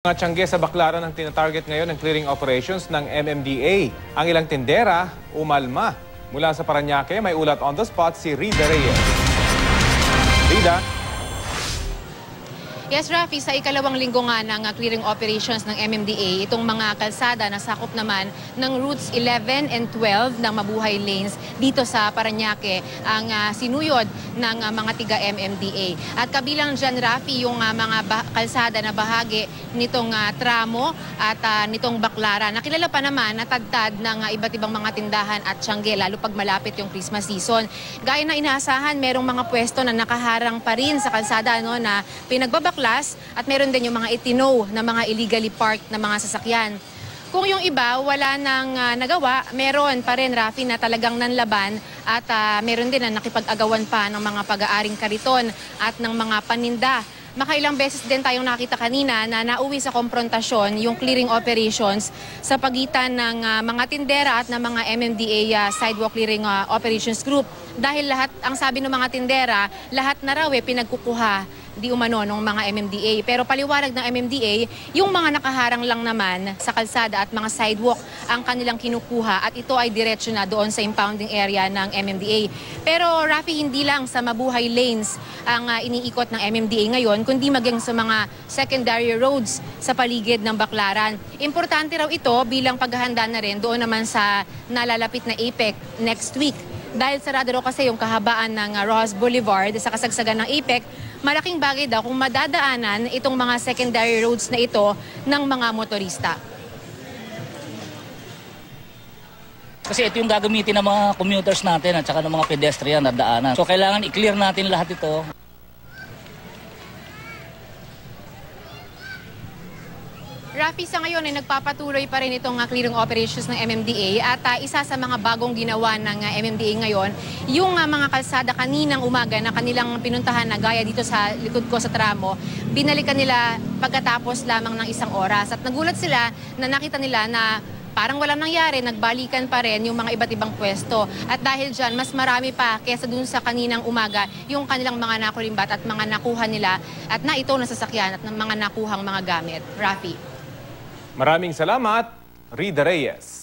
Mga tiyangge sa Baclaran ang tinatarget ngayon ng clearing operations ng MMDA. Ang ilang tindera, umalma. Mula sa Parañaque, may ulat on the spot si Rida Reyes. Rida? Yes, Rafi, sa ikalawang linggo nga ng clearing operations ng MMDA, itong mga kalsada na sakop naman ng routes 11 and 12 ng Mabuhay Lanes dito sa Parañaque ang sinuyod ng mga tiga MMDA. At kabilang dyan, Rafi, yung mga kalsada na bahagi nitong tramo at nitong Baclaran. Nakilala pa naman na tagtad ng iba't ibang mga tindahan at tiyangge, lalo pag malapit yung Christmas season. Gaya na inaasahan, merong mga pwesto na nakaharang pa rin sa kalsada na pinagbabaklas at meron din yung mga itinow na mga illegally parked na mga sasakyan. Kung yung iba wala nang nagawa, meron pa rin, Rafi, na talagang nanlaban at meron din na nakipag-agawan pa ng mga pag-aaring kariton at ng mga paninda. Makailang beses din tayong nakita kanina na nauwi sa komprontasyon yung clearing operations sa pagitan ng mga tindera at ng mga MMDA sidewalk clearing operations group. Dahil lahat, ang sabi ng mga tindera, lahat na raw pinagkukuha di umano ng mga MMDA. Pero paliwanag ng MMDA, yung mga nakaharang lang naman sa kalsada at mga sidewalk ang kanilang kinukuha at ito ay diretso na doon sa impounding area ng MMDA. Pero Rafi, hindi lang sa Mabuhay Lanes ang iniikot ng MMDA ngayon, kundi maging sa mga secondary roads sa paligid ng Baclaran. Importante raw ito bilang paghahanda na rin doon naman sa nalalapit na APEC next week. Dahil sarado raw kasi yung kahabaan ng Rojas Boulevard sa kasagsagan ng APEC, malaking bagay daw kung madadaanan itong mga secondary roads na ito ng mga motorista. Kasi ito yung gagamitin ng mga commuters natin at saka ng mga pedestrian na daanan. So kailangan i-clear natin lahat ito. Rafi, sa ngayon ay nagpapatuloy pa rin itong clearing operations ng MMDA at isa sa mga bagong ginawa ng MMDA ngayon, yung mga kalsada kaninang umaga na kanilang pinuntahan na gaya dito sa likod ko sa tramo, binalikan nila pagkatapos lamang ng 1 oras. At nagulat sila na nakita nila na parang walang nangyari, nagbalikan pa rin yung mga iba't ibang pwesto. At dahil dyan, mas marami pa kesa dun sa kaninang umaga yung kanilang mga nakulimbat at mga nakuha nila at na ito nasasakyan at ng mga nakuhang mga gamit. Rafi. Maraming salamat, Rida Reyes.